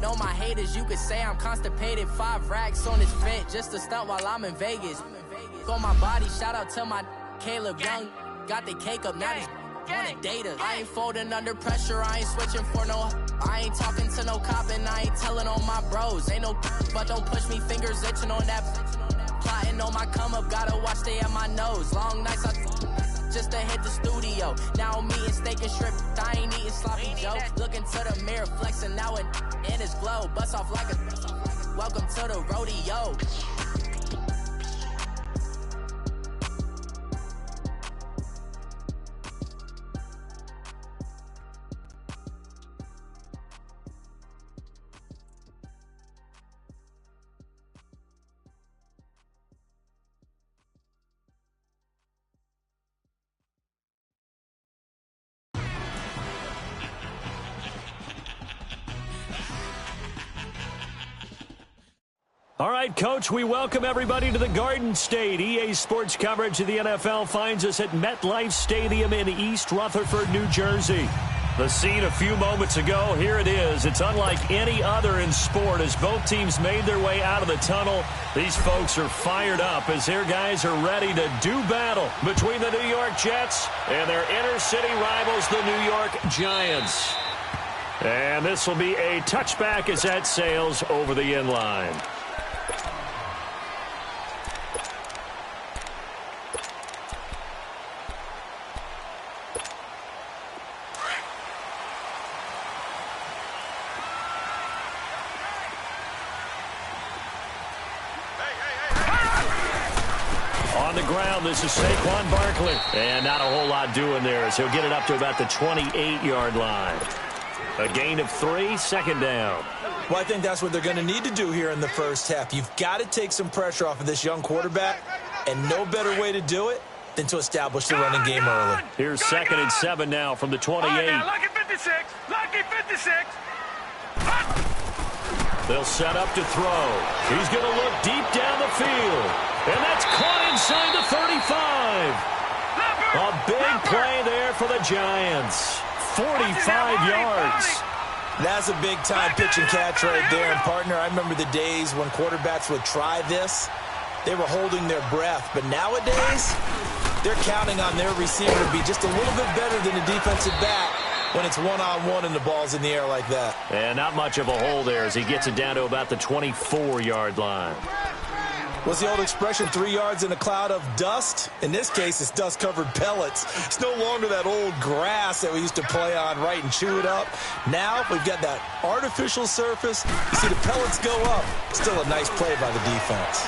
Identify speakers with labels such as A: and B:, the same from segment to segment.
A: Know my haters, you could say I'm constipated. 5 racks on this fit, just a stunt while I'm in Vegas. On my body, shout out to my Caleb Young. Got the cake up, now these wanna date us. I ain't folding under pressure, I ain't switching for no. I ain't talking to no cop and I ain't telling on my bros. Ain't no but don't push me, fingers itching on that. Plotting on my come up, gotta watch stay at my nose. Long nights I just to hit the studio. Now I'm eating steak and shrimp, I ain't eating sloppy Joe. Looking to the mirror, flexing now and in his glow. Bust off like a welcome to the rodeo.
B: All right, Coach, we welcome everybody to the Garden State. EA Sports coverage of the NFL finds us at MetLife Stadium in East Rutherford, New Jersey. The scene a few moments ago, here it is. It's unlike any other in sport as both teams made their way out of the tunnel. These folks are fired up as their guys are ready to do battle between the New York Jets and their inner city rivals, the New York Giants. And this will be a touchback as that sails over the end line. On the ground, this is Saquon Barkley. And not a whole lot doing there as he'll get it up to about the 28-yard line. A gain of 3, second down.
C: Well, I think that's what they're going to need to do here in the first half. You've got to take some pressure off of this young quarterback, and no better way to do it than to establish the running game early.
B: Here's 2nd and 7 now from the 28.
D: Lucky 56. Lucky 56.
B: They'll set up to throw. He's going to look deep down the field. And that's caught inside the 35. A big play there for the Giants. 45 yards.
C: That's a big-time pitch and catch right there. And, partner, I remember the days when quarterbacks would try this. They were holding their breath. But nowadays, they're counting on their receiver to be just a little bit better than the defensive back when it's one-on-one and the ball's in the air like that.
B: And not much of a hole there as he gets it down to about the 24-yard line.
C: What's the old expression, 3 yards in a cloud of dust? In this case, it's dust-covered pellets. It's no longer that old grass that we used to play on, right, and chew it up. Now we've got that artificial surface. You see the pellets go up. Still a nice play by the defense.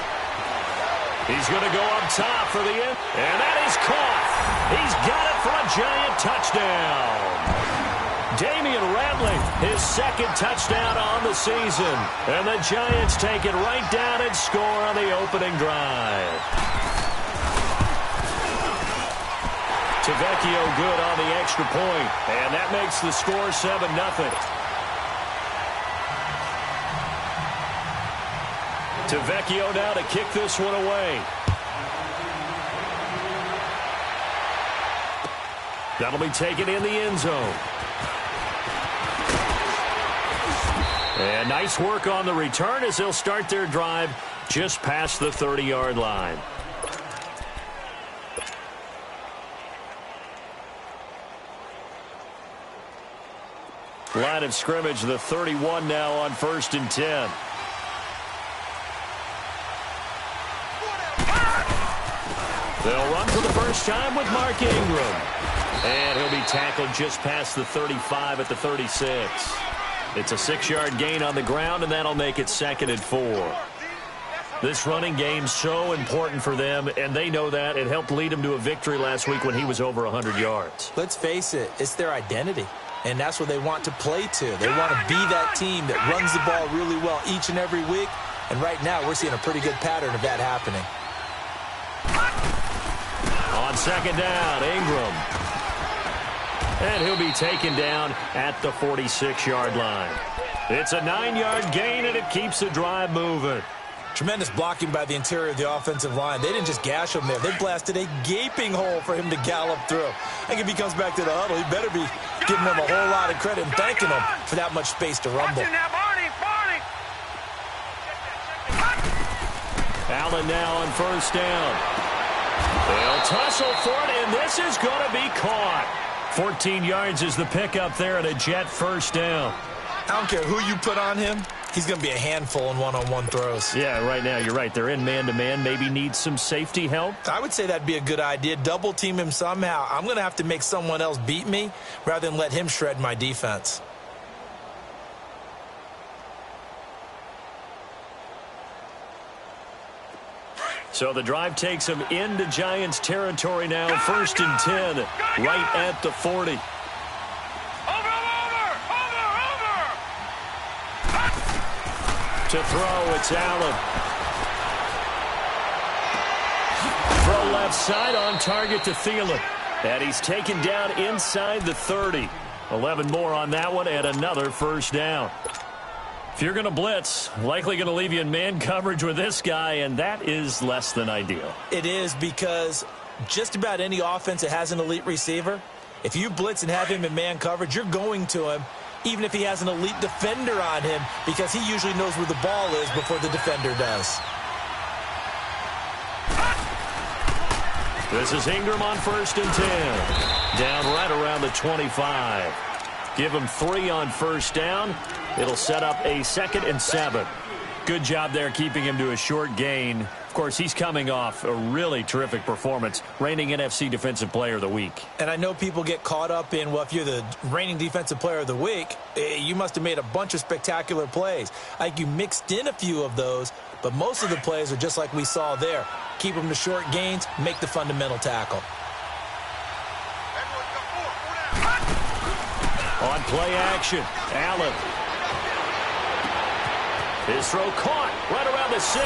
B: He's going to go up top for the end, and that is caught. He's got it for a Giant touchdown. Damian Ratley, his 2nd touchdown on the season. And the Giants take it right down and score on the opening drive. Tavecchio good on the extra point, and that makes the score 7-0. Tavecchio now to kick this one away. That'll be taken in the end zone. And nice work on the return as they'll start their drive just past the 30-yard line. Line of scrimmage, the 31 now on 1st and 10. They'll run for the first time with Mark Ingram. And he'll be tackled just past the 35 at the 36. It's a 6-yard gain on the ground, and that'll make it 2nd and 4. This running game's so important for them, and they know that. It helped lead them to a victory last week when he was over 100 yards.
C: Let's face it, it's their identity, and that's what they want to play to. They want to be that team that runs the ball really well each and every week, and right now we're seeing a pretty good pattern of that happening.
B: On 2nd down, Ingram. And he'll be taken down at the 46-yard line. It's a 9-yard gain, and it keeps the drive moving.
C: Tremendous blocking by the interior of the offensive line. They didn't just gash him there. They blasted a gaping hole for him to gallop through. I think if he comes back to the huddle, he better be giving them a whole lot of credit and thanking them for that much space to rumble.
B: Allen now on first down. They'll tussle for it, and this is going to be caught. 14 yards is the pickup there and a Jet first down.
C: I don't care who you put on him. He's going to be a handful in one-on-one throws.
B: Yeah, right now, you're right. They're in man-to-man. Maybe need some safety help.
C: I would say that'd be a good idea. Double-team him somehow. I'm going to have to make someone else beat me rather than let him shred my defense.
B: So the drive takes him into Giants territory now. First and 10, right at the 40.
D: Over!
B: To throw, it's Allen. Throw left side on target to Thielen. And he's taken down inside the 30. 11 more on that one and another first down. If you're going to blitz, likely going to leave you in man coverage with this guy, and that is less than ideal.
C: It is, because just about any offense that has an elite receiver, if you blitz and have him in man coverage, you're going to him, even if he has an elite defender on him, because he usually knows where the ball is before the defender does.
B: This is Ingram on first and 10. Down right around the 25. Give him 3 on first down. It'll set up a 2nd and 7. Good job there keeping him to a short gain. Of course, he's coming off a really terrific performance, reigning NFC Defensive Player of the Week.
C: And I know people get caught up in, well, if you're the reigning Defensive Player of the Week, you must have made a bunch of spectacular plays. Like, you mixed in a few of those, but most of the plays are just like we saw there. Keep them to short gains, make the fundamental tackle.
B: On play action, Allen. His throw caught right around the 6.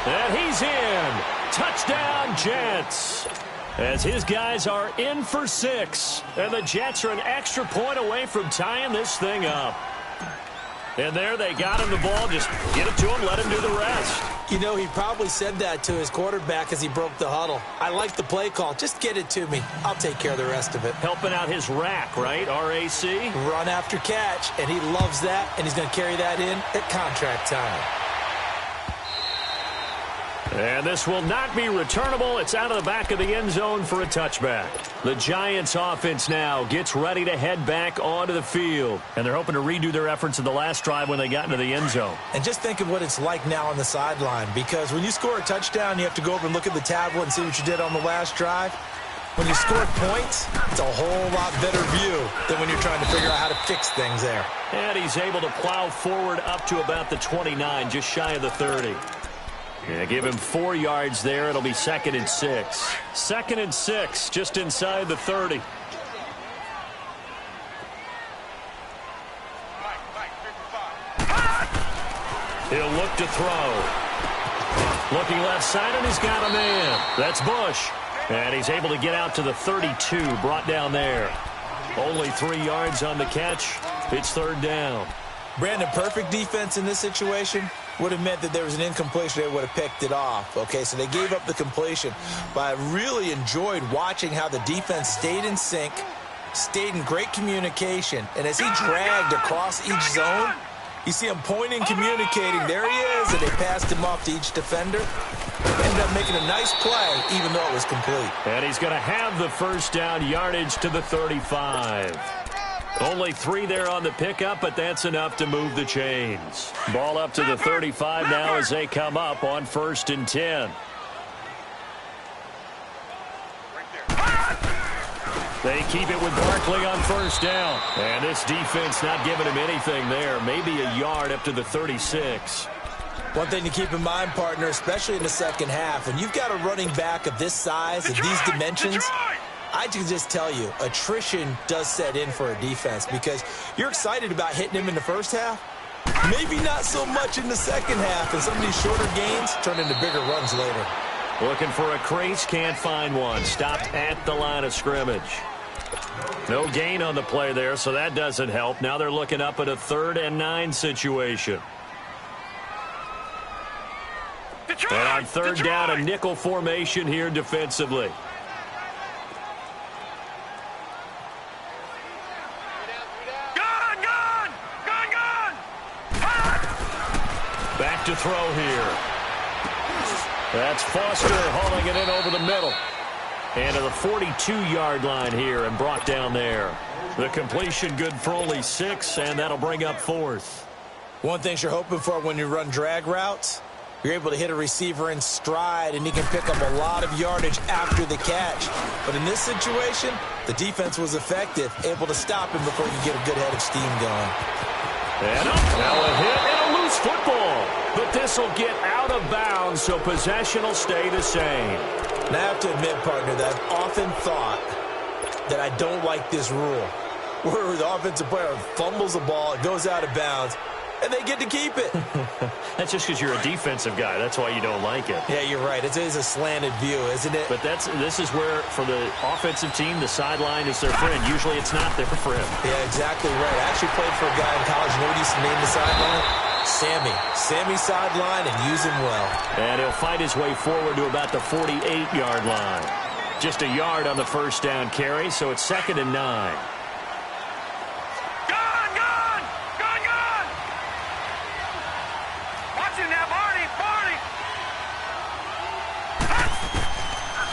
B: And he's in. Touchdown, Jets. As his guys are in for 6. And the Jets are an extra point away from tying this thing up. And there they got him the ball. Just get it to him, let him do the rest.
C: You know, he probably said that to his quarterback as he broke the huddle. I like the play call. Just get it to me. I'll take care of the rest of it.
B: Helping out his rack, right? R-A-C?
C: Run after catch, and he loves that, and he's going to carry that in at contract time.
B: And this will not be returnable. It's out of the back of the end zone for a touchback. The Giants offense now gets ready to head back onto the field. And they're hoping to redo their efforts in the last drive when they got into the end zone.
C: And just think of what it's like now on the sideline, because when you score a touchdown, you have to go over and look at the tablet and see what you did on the last drive. When you score points, it's a whole lot better view than when you're trying to figure out how to fix things there.
B: And he's able to plow forward up to about the 29, just shy of the 30. Yeah, give him 4 yards there. It'll be 2nd and 6. 2nd and 6, just inside the 30. He'll look to throw. Looking left side, and he's got a man. That's Bush. And he's able to get out to the 32, brought down there. Only 3 yards on the catch. It's 3rd down.
C: Brandon, perfect defense in this situation would have meant that there was an incompletion. They would have picked it off. Okay, so they gave up the completion. But I really enjoyed watching how the defense stayed in sync, stayed in great communication. And as he dragged across each zone, you see him pointing, communicating. There he is, and they passed him off to each defender. Ended up making a nice play, even though it was complete.
B: And he's going to have the first down, yardage to the 35. Only 3 there on the pickup, but that's enough to move the chains. Ball up to the 35 now as they come up on 1st and 10. They keep it with Barkley on 1st down. And this defense not giving him anything there. Maybe a yard up to the 36.
C: One thing to keep in mind, partner, especially in the second half, when you've got a running back of this size, of these dimensions, I can just tell you, attrition does set in for a defense, because you're excited about hitting him in the first half. Maybe not so much in the second half, and some of these shorter gains turn into bigger runs later.
B: Looking for a crease, can't find one. Stopped at the line of scrimmage. No gain on the play there, so that doesn't help. Now they're looking up at a 3rd and 9 situation. And on 3rd down, a nickel formation here defensively.
D: Gone!
B: Back to throw here. That's Foster hauling it in over the middle. And to the 42-yard line here and brought down there. The completion good for only 6, and that'll bring up 4th.
C: One thing you're hoping for when you run drag routes, you're able to hit a receiver in stride, and he can pick up a lot of yardage after the catch. But in this situation, the defense was effective, able to stop him before he could get a good head of steam going.
B: And up. Now a hit and a loose football. But this will get out of bounds, so possession will stay the same.
C: And I have to admit, partner, that I've often thought that I don't like this rule, where the offensive player fumbles the ball, it goes out of bounds, and they get to keep it.
B: That's just because you're a defensive guy. That's why you don't like it.
C: Yeah, you're right. It is a slanted view, isn't it?
B: But this is where, for the offensive team, the sideline is their friend. Usually it's not there for him.
C: Yeah, exactly right. I actually played for a guy in college. You know what he used to name the sideline? Sammy. Sammy sideline, and use him well. And
B: he'll fight his way forward to about the 48-yard line. Just a yard on the first down carry, so it's 2nd and 9.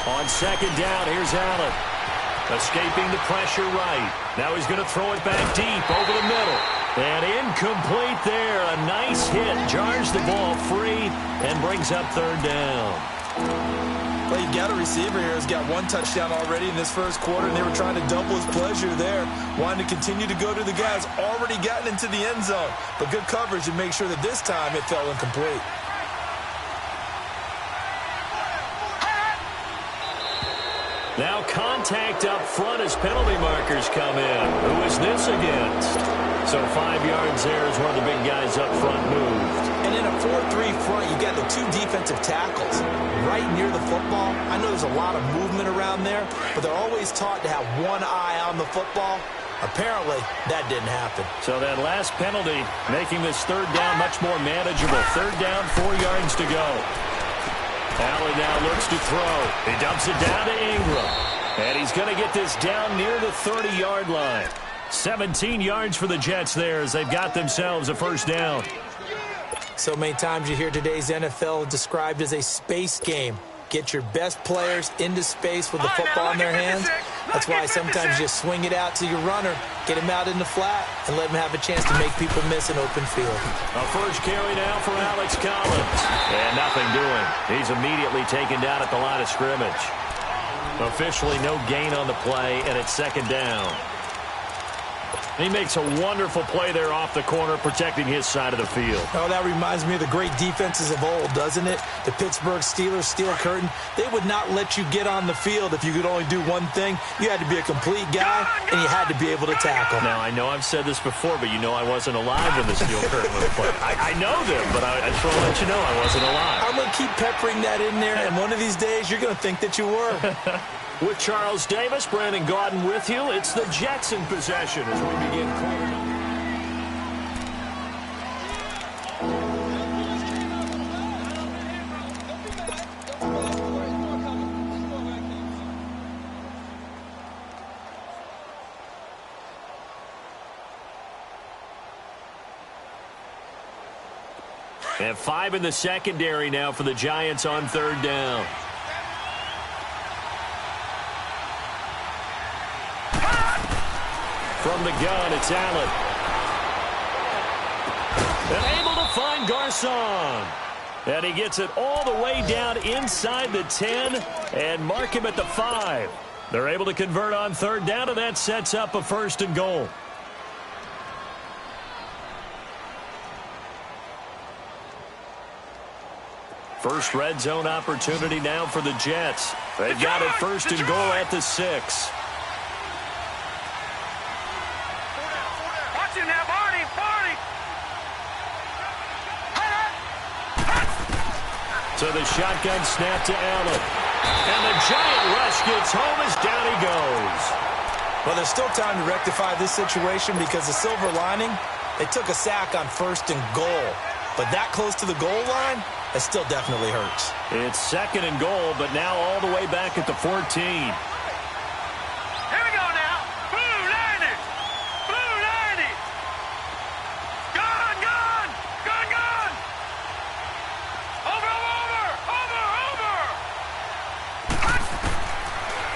B: On 2nd down, here's Allen. Escaping the pressure right. Now he's going to throw it back deep over the middle. And incomplete there. A nice hit. Jars the ball free and brings up 3rd down.
C: Well, you got a receiver here who's got 1 touchdown already in this first quarter, and they were trying to double his pleasure there, wanting to continue to go to the guys already gotten into the end zone. But good coverage to make sure that this time it fell incomplete.
B: Now contact up front as penalty markers come in. Who is this against? So 5 yards there as one of the big guys up front moved.
C: And in a 4-3 front, you got the 2 defensive tackles right near the football. I know there's a lot of movement around there, but they're always taught to have one eye on the football. Apparently, that didn't happen.
B: So that last penalty making this 3rd down much more manageable. 3rd down, 4 yards to go. Allen now looks to throw. He dumps it down to Ingram. And he's going to get this down near the 30-yard line. 17 yards for the Jets there as they've got themselves a 1st down.
C: So many times you hear today's NFL described as a space game. Get your best players into space with the football in their hands. That's why sometimes you just swing it out to your runner, get him out in the flat, and let him have a chance to make people miss an open field.
B: A first carry now for Alex Collins. And nothing doing. He's immediately taken down at the line of scrimmage. Officially no gain on the play, and it's 2nd down. He makes a wonderful play there off the corner, protecting his side of the field.
C: Oh, that reminds me of the great defenses of old, doesn't it? The Pittsburgh Steelers, Steel Curtain, they would not let you get on the field if you could only do one thing. You had to be a complete guy, and you had to be able to tackle.
B: Now, I know I've said this before, but you know I wasn't alive when the Steel Curtain was played. I know them, but I just want to let you know I wasn't alive.
C: I'm going to keep peppering that in there, and one of these days you're going to think that you were.
B: With Charles Davis, Brandon Gaudin with you. It's the Jets in possession as we begin quarter number. And 5 in the secondary now for the Giants on 3rd down. From the gun, it's Allen. And able to find Garcon. And he gets it all the way down inside the 10 and mark him at the 5. They're able to convert on 3rd down, and that sets up a 1st and goal. First red zone opportunity now for the Jets. They've got it 1st and goal at the 6. So the shotgun snap to Allen. And the giant rush gets home as down he goes.
C: Well, there's still time to rectify this situation because the silver lining, they took a sack on 1st and goal. But that close to the goal line, it still definitely hurts.
B: It's 2nd and goal, but now all the way back at the 14.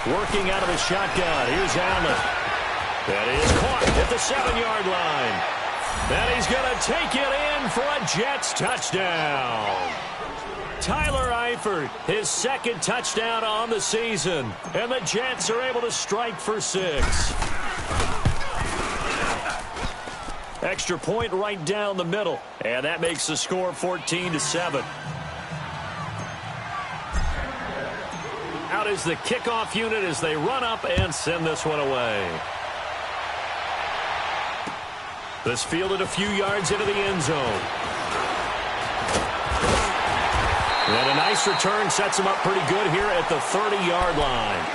B: working out of the shotgun. Here's Allen. That is caught at the 7-yard line. And he's going to take it in for a Jets touchdown. Tyler Eifert, his second touchdown on the season. And the Jets are able to strike for 6. Extra point right down the middle. And that makes the score 14-7. Out is the kickoff unit as they run up and send this one away. This fielded a few yards into the end zone. And a nice return sets them up pretty good here at the 30-yard line.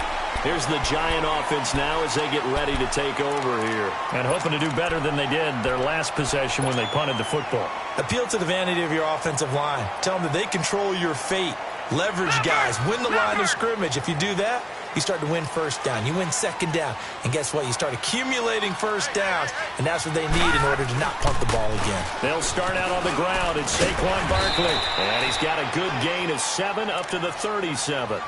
B: Here's the Giant offense now as they get ready to take over here.
E: And hoping to do better than they did their last possession when they punted the football.
C: Appeal to the vanity of your offensive line. Tell them that they control your fate. Leverage guys. Win the line of scrimmage. If you do that, you start to win first down. You win second down. And guess what? You start accumulating first downs. And that's what they need in order to not punt the ball again.
B: They'll start out on the ground. It's Saquon Barkley. And he's got a good gain of 7 up to the 37.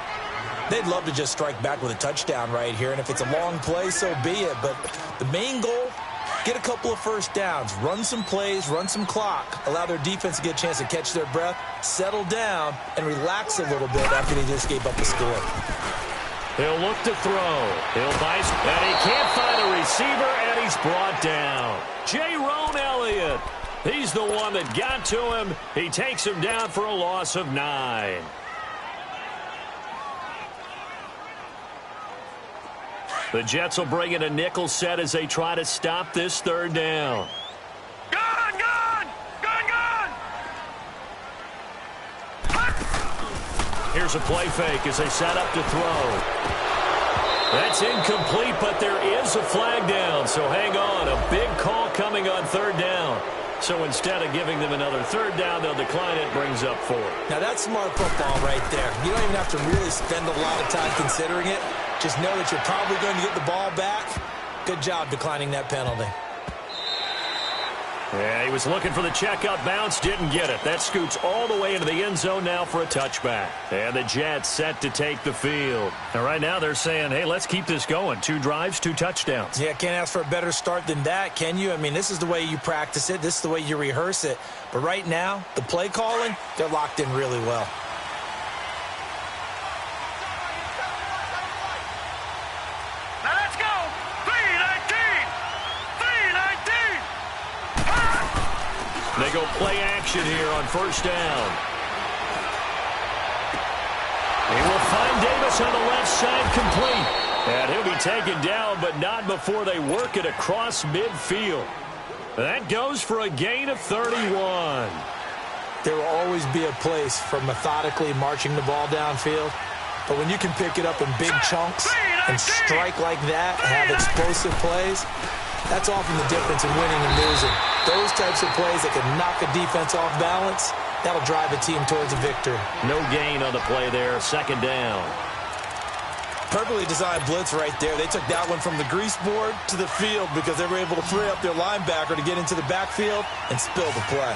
C: They'd love to just strike back with a touchdown right here. And if it's a long play, so be it. But the main goal, get a couple of first downs. Run some plays, run some clock. Allow their defense to get a chance to catch their breath, settle down, and relax a little bit after they just gave up a score.
B: He'll look to throw. He'll bice, and he can't find a receiver, and he's brought down. Jaron Elliott. He's the one that got to him. He takes him down for a loss of 9. The Jets will bring in a nickel set as they try to stop this third down.
D: Gone, gone! Gone, gone!
B: Here's a play fake as they set up to throw. That's incomplete, but there is a flag down, so hang on. A big call coming on third down. So instead of giving them another third down, they'll decline it, brings up 4.
C: Now that's smart football right there. You don't even have to really spend a lot of time considering it. Just know that you're probably going to get the ball back. Good job declining that penalty.
B: Yeah, he was looking for the checkout bounce, didn't get it. That scoots all the way into the end zone now for a touchback. And the Jets set to take the field.
E: And right now they're saying, hey, let's keep this going. 2 drives, 2 touchdowns.
C: Yeah, can't ask for a better start than that, can you? I mean, this is the way you practice it. This is the way you rehearse it. But right now, the play calling, they're locked in really well.
D: Now let's go! 3-19! 3-19!
B: They go play action here on first down. He will find Davis on the left side complete. And he'll be taken down, but not before they work it across midfield. That goes for a gain of 31.
C: There will always be a place for methodically marching the ball downfield. But when you can pick it up in big chunks and strike like that, have explosive plays, that's often the difference in winning and losing. Those types of plays that can knock a defense off balance, that'll drive a team towards a victory.
B: No gain on the play there, second down.
C: Perfectly designed blitz right there. They took that one from the grease board to the field because they were able to free up their linebacker to get into the backfield and spill the play.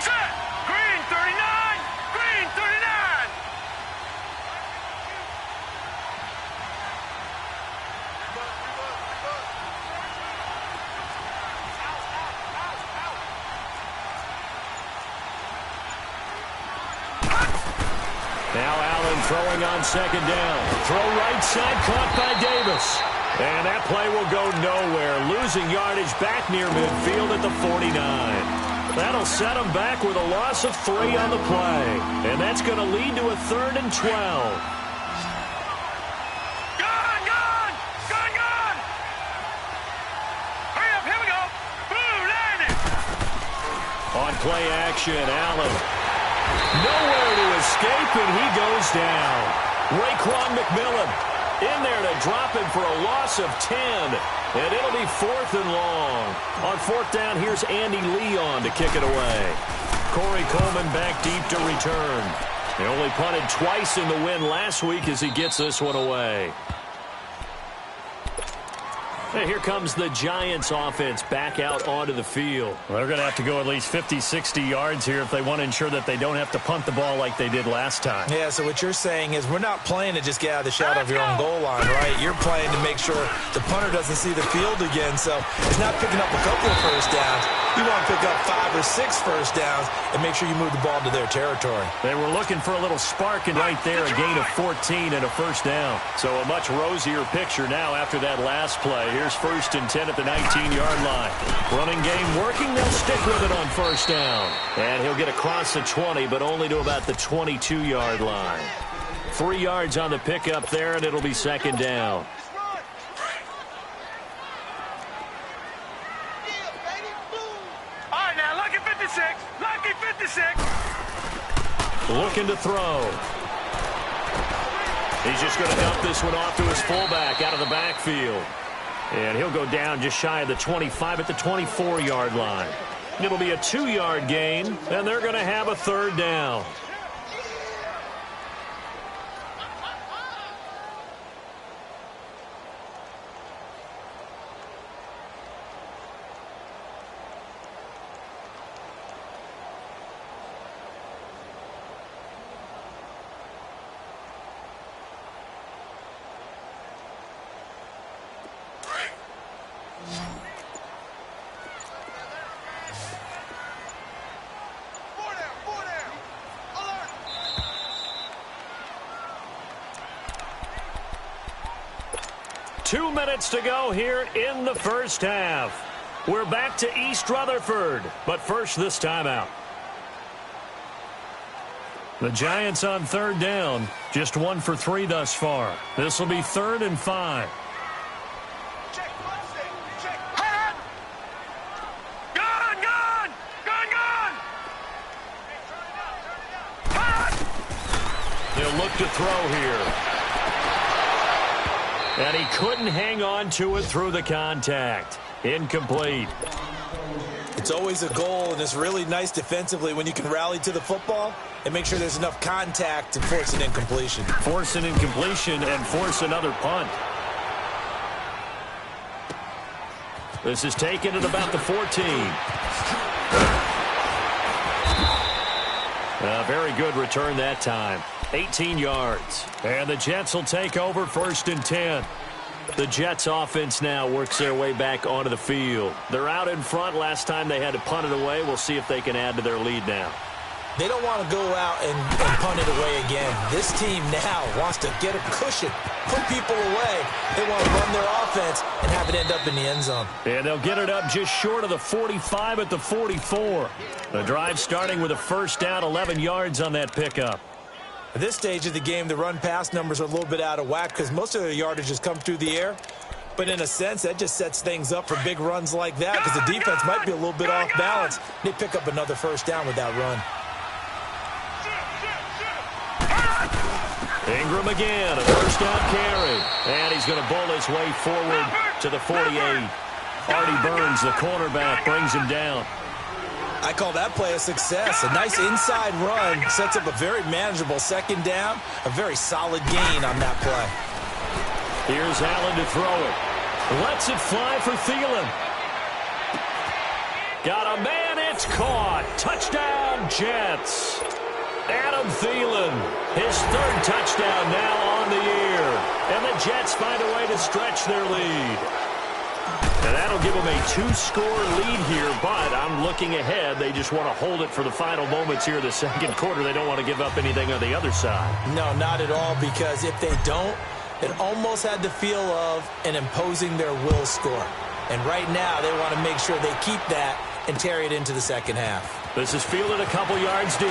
D: Set! Green 39! Green 39!
B: Now Allen throwing on second down. Throw right side, caught by Davis. And that play will go nowhere. Losing yardage back near midfield at the 49. That'll set them back with a loss of 3 on the play. And that's going to lead to a 3rd and 12.
D: Gone, gone! Gone, gone! Hurry up, here we go! Blue landed!
B: On play action, Allen. Nowhere to escape, and he goes down. Raekwon McMillan in there to drop him for a loss of 10. And it'll be 4th and long. On 4th down, here's Andy Leon to kick it away. Corey Coleman back deep to return. He only punted twice in the win last week as he gets this one away. Hey, here comes the Giants offense back out onto the field.
E: Well, they're going to have to go at least 50, 60 yards here if they want to ensure that they don't have to punt the ball like they did last time.
C: Yeah, so what you're saying is we're not playing to just get out of the shadow of your own goal line, right? You're playing to make sure the punter doesn't see the field again. So it's not picking up a couple of first downs. You want to pick up 5 or 6 first downs and make sure you move the ball to their territory.
B: They were looking for a little spark, and right there, a gain of 14 and a first down. So a much rosier picture now after that last play. Here's 1st and 10 at the 19-yard line. Running game working. They'll stick with it on first down. And he'll get across the 20, but only to about the 22-yard line. 3 yards on the pickup there, and it'll be 2nd down.
D: All right, now, lucky 56. Lucky 56.
B: Looking to throw. He's just going to dump this one off to his fullback out of the backfield. And he'll go down just shy of the 25 at the 24-yard line. It'll be a 2-yard gain, and they're going to have a 3rd down. Two minutes to go here in the first half. We're back to East Rutherford, but first this timeout. The Giants on 3rd down, just 1 for 3 thus far. This will be 3rd and 5. He'll look to throw here. And he couldn't hang on to it through the contact. Incomplete.
C: It's always a goal, and it's really nice defensively when you can rally to the football and make sure there's enough contact to force an incompletion.
B: Force an incompletion and force another punt. This is taken at about the 14. A very good return that time. 18 yards. And the Jets will take over 1st and 10. The Jets offense now works their way back onto the field. They're out in front. Last time they had to punt it away. We'll see if they can add to their lead now.
C: They don't want to go out and punt it away again. This team now wants to get a cushion, put people away. They want to run their offense and have it end up in the end zone.
B: And they'll get it up just short of the 45 at the 44. The drive starting with a first down, 11 yards on that pickup.
C: At this stage of the game, the run-pass numbers are a little bit out of whack because most of their yardage has come through the air. But in a sense, that just sets things up for big runs like that because the defense might be a little bit off balance. They pick up another first down with that run.
B: Ingram again, a first down carry. And he's going to bull his way forward to the 48. Artie Burns, the cornerback, brings him down.
C: I call that play a success. A nice inside run sets up a very manageable 2nd down. A very solid gain on that play.
B: Here's Allen to throw it. Lets it fly for Thielen. Got a man, it's caught. Touchdown, Jets. Adam Thielen, his 3rd touchdown now on the year. And the Jets find a way to stretch their lead. And that'll give them a 2-score lead here, but I'm looking ahead. They just want to hold it for the final moments here of the 2nd quarter. They don't want to give up anything on the other side.
C: No, not at all, because if they don't, it almost had the feel of an imposing their will score. And right now, they want to make sure they keep that and carry it into the 2nd half.
B: This is fielded a couple yards deep.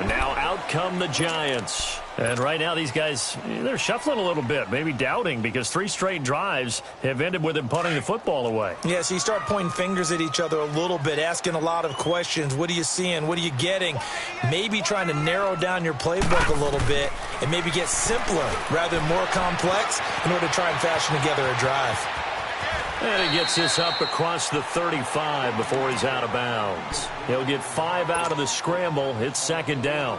B: And now out come the Giants. And right now these guys, they're shuffling a little bit, maybe doubting, because 3 straight drives have ended with them punting the football away.
C: Yeah, so you start pointing fingers at each other a little bit, asking a lot of questions. What are you seeing? What are you getting? Maybe trying to narrow down your playbook a little bit and maybe get simpler rather than more complex in order to try and fashion together a drive.
B: And he gets this up across the 35 before he's out of bounds. He'll get 5 out of the scramble. It's 2nd down.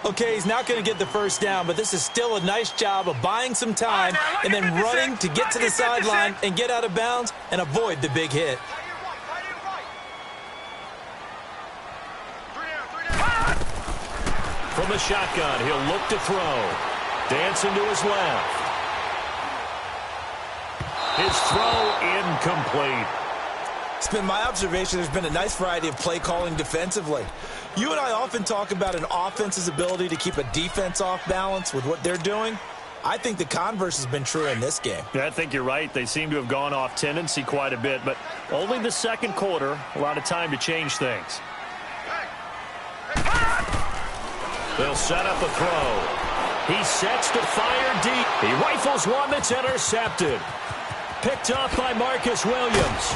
C: Okay, he's not going to get the first down, but this is still a nice job of buying some time and then running to get to the sideline and get out of bounds and avoid the big hit.
B: From the shotgun, he'll look to throw. Dancing to his left. His throw incomplete.
C: It's been my observation there's been a nice variety of play calling defensively. You and I often talk about an offense's ability to keep a defense off balance with what they're doing. I think the converse has been true in this game.
E: Yeah, I think you're right. They seem to have gone off tendency quite a bit, but only the second quarter, a lot of time to change things.
B: They'll set up a throw. He sets to fire deep. He rifles one that's intercepted. Picked off by Marcus Williams.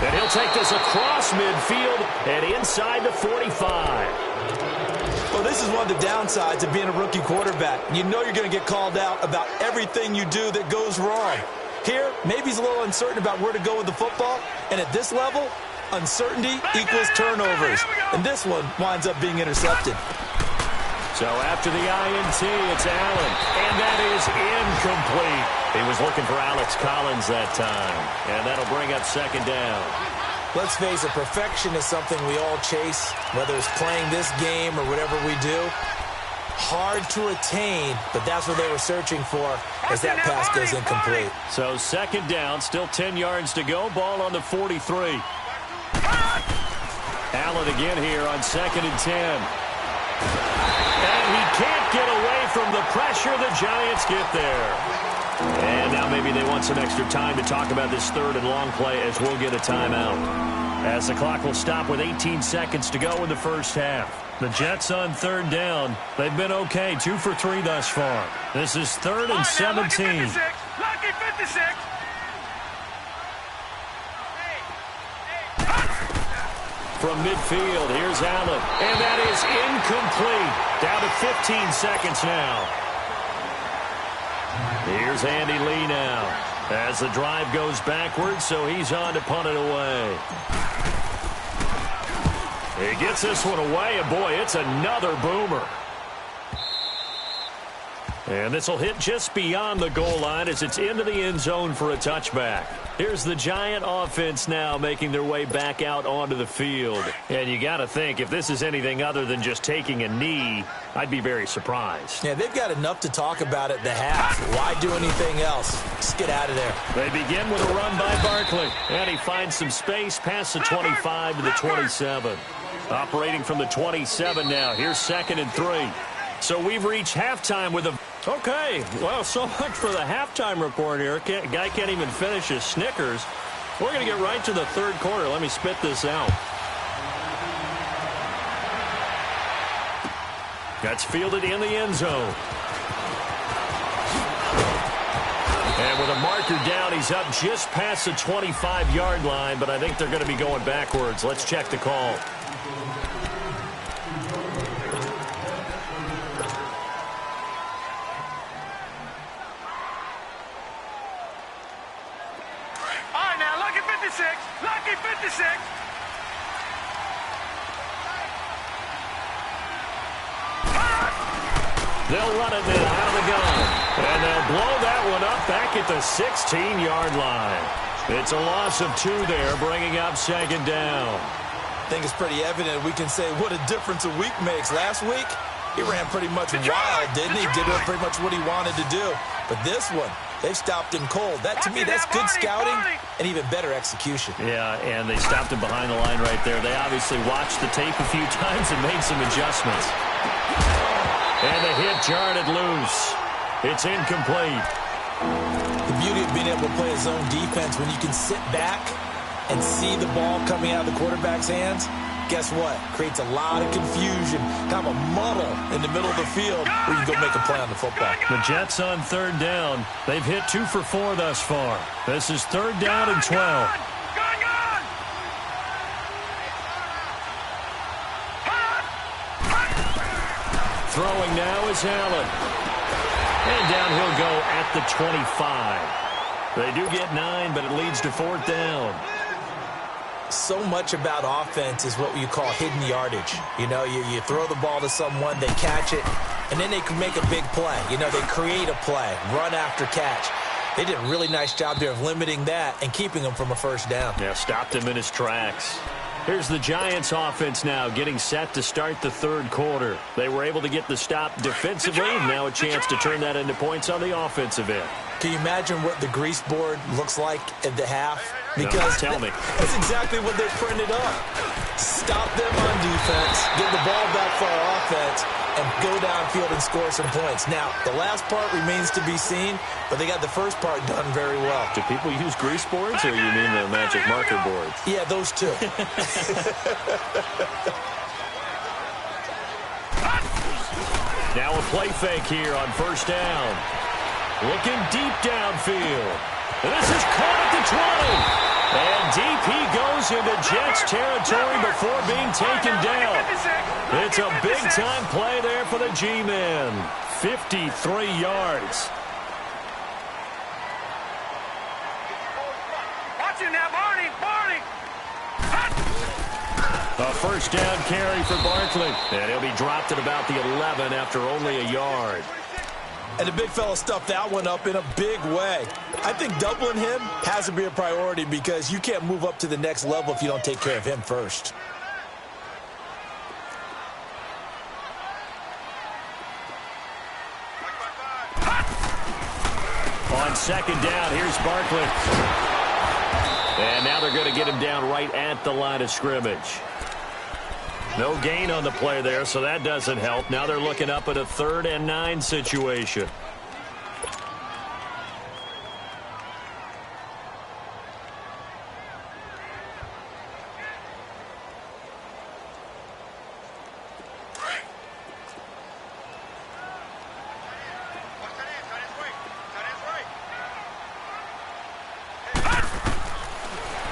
B: And he'll take this across midfield and inside the 45.
C: Well, this is one of the downsides of being a rookie quarterback. You know you're going to get called out about everything you do that goes wrong. Here, maybe he's a little uncertain about where to go with the football. And at this level, uncertainty equals turnovers. And this one winds up being intercepted.
B: So after the INT, it's Allen. And that is incomplete. He was looking for Alex Collins that time. And that'll bring up second down.
C: Let's face it, perfection is something we all chase, whether it's playing this game or whatever we do. Hard to attain, but that's what they were searching for as that pass goes incomplete.
B: So second down, still 10 yards to go. Ball on the 43. Allen again here on 2nd and 10. And he can't get away from the pressure. The Giants get there. And now maybe they want some extra time to talk about this third and long play as we'll get a timeout. As the clock will stop with 18 seconds to go in the first half. The Jets on third down. They've been okay, 2 for 3 thus far. This is 3rd and 17.
D: Lucky 56.
B: From midfield, here's Allen. And that is incomplete. Down to 15 seconds now. Here's Andy Lee now. As the drive goes backwards, so he's on to punt it away. He gets this one away, and boy, it's another boomer. And this will hit just beyond the goal line as it's into the end zone for a touchback. Here's the Giant offense now making their way back out onto the field. And you got to think, if this is anything other than just taking a knee, I'd be very surprised.
C: Yeah, they've got enough to talk about at the half. Why do anything else? Just get out of there.
B: They begin with a run by Barkley. And he finds some space past the 25 to the 27. Operating from the 27 now. Here's 2nd and 3. So we've reached halftime with a... Okay, well, so much for the halftime report here. Guy can't even finish his Snickers. We're going to get right to the third quarter. Let me spit this out. That's fielded in the end zone. And with a marker down, he's up just past the 25-yard line, but I think they're going to be going backwards. Let's check the call.
D: Lucky 56.
B: They'll run it then out of the gun. And they'll blow that one up back at the 16-yard line. It's a loss of 2 there, bringing up second down.
C: I think it's pretty evident we can say what a difference a week makes. Last week, he ran pretty much wild, didn't he? Did pretty much what he wanted to do. But this one, they stopped him cold. That, to me, that's good scouting and even better execution.
B: Yeah, and they stopped him behind the line right there. They obviously watched the tape a few times and made some adjustments. And the hit jarred it loose. It's incomplete.
C: The beauty of being able to play a zone defense when you can sit back and see the ball coming out of the quarterback's hands, guess what? Creates a lot of confusion, kind of a muddle in the middle of the field where you can go make a play on the football.
B: The Jets on third down. They've hit 2 for 4 thus far. This is 3rd down and 12. Throwing now is Allen. And down he'll go at the 25. They do get 9, but it leads to 4th down.
C: so much about offense is what you call hidden yardage. You know, you throw the ball to someone, they catch it, and then they can make a big play. You know, they create a play, run after catch. They did a really nice job there of limiting that and keeping him from a first down.
B: Yeah, stopped him in his tracks. Here's the Giants offense now getting set to start the third quarter. They were able to get the stop defensively. Now a chance to turn that into points on the offensive end.
C: Can you imagine what the grease board looks like at the half?
B: Because tell me.
C: That's exactly what they printed up. Stop them on defense, get the ball back for our offense, and go downfield and score some points. Now, the last part remains to be seen, but they got the first part done very well.
B: Do people use grease boards, or you mean the magic marker boards?
C: Yeah, those two.
B: Now a play fake here on first down. Looking deep downfield. This is caught at the 20. And deep he goes into Jets territory before being taken down. It's a big-time play there for the G-men. 53 yards.
D: Watch him now, Barney.
B: A first down carry for Barkley. And he'll be dropped at about the 11 after only a yard.
C: And the big fella stuffed that one up in a big way. I think doubling him has to be a priority because you can't move up to the next level if you don't take care of him first.
B: On second down, here's Barkley. And now they're going to get him down right at the line of scrimmage. No gain on the play there, so that doesn't help. Now they're looking up at a 3rd and 9 situation.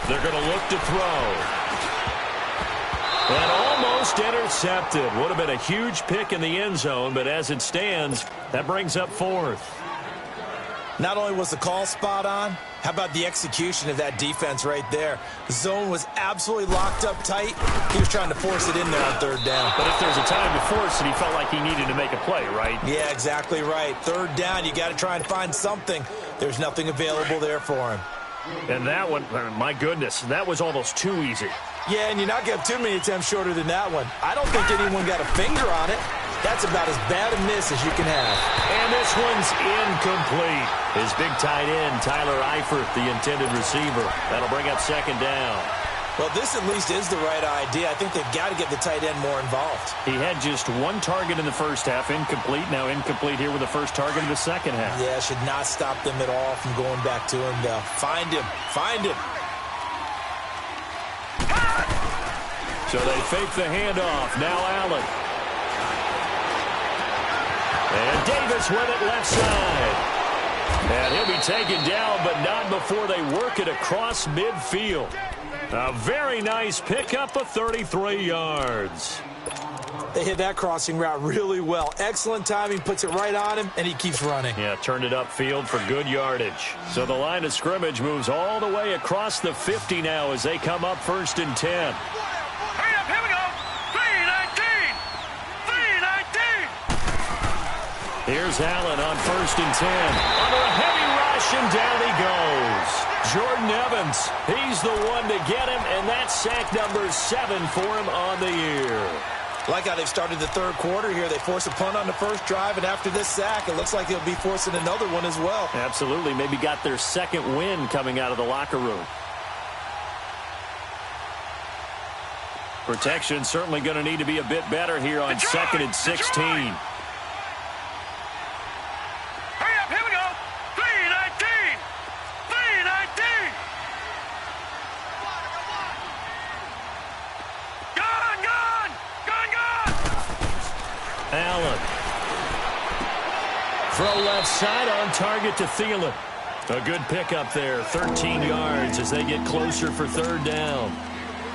B: They're going to look to throw. And almost intercepted. Would have been a huge pick in the end zone, but as it stands, that brings up 4th.
C: Not only was the call spot on, how about the execution of that defense right there? The zone was absolutely locked up tight. He was trying to force it in there on 3rd down.
B: But if there's a time to force it, he felt like he needed to make a play, right?
C: Yeah, exactly right. 3rd down, you got to try and find something. There's nothing available there for him.
B: And that one, my goodness, that was almost too easy.
C: Yeah, and you're not going to have too many attempts shorter than that one. I don't think anyone got a finger on it. That's about as bad a miss as you can have.
B: And this one's incomplete. His big tight end, Tyler Eifert, the intended receiver. That'll bring up 2nd down.
C: Well, this at least is the right idea. I think they've got to get the tight end more involved.
B: He had just 1 target in the first half, incomplete. Now incomplete here with the first target in the second half.
C: Yeah, should not stop them at all from going back to him, though. Find him.
B: So they fake the handoff. Now Allen. And Davis with it left side. And he'll be taken down, but not before they work it across midfield. A very nice pickup of 33 yards.
C: They hit that crossing route really well. Excellent timing, puts it right on him, and he keeps running.
B: Yeah, turned it upfield for good yardage. So the line of scrimmage moves all the way across the 50 now as they come up 1st and 10.
D: Hurry up, here we go. 3-19.
B: Here's Allen on 1st and 10. Under a heavy rush, and down he goes. Jordan Evans, he's the one to get him, and that's sack number 7 for him on the year.
C: Like how they've started the 3rd quarter here. They force a punt on the first drive, and after this sack, it looks like they'll be forcing another one as well.
B: Absolutely. Maybe got their 2nd win coming out of the locker room. Protection certainly going to need to be a bit better here on 2nd and 16. Allen. Throw left side on target to Thielen. A good pickup there, 13 yards as they get closer for 3rd down.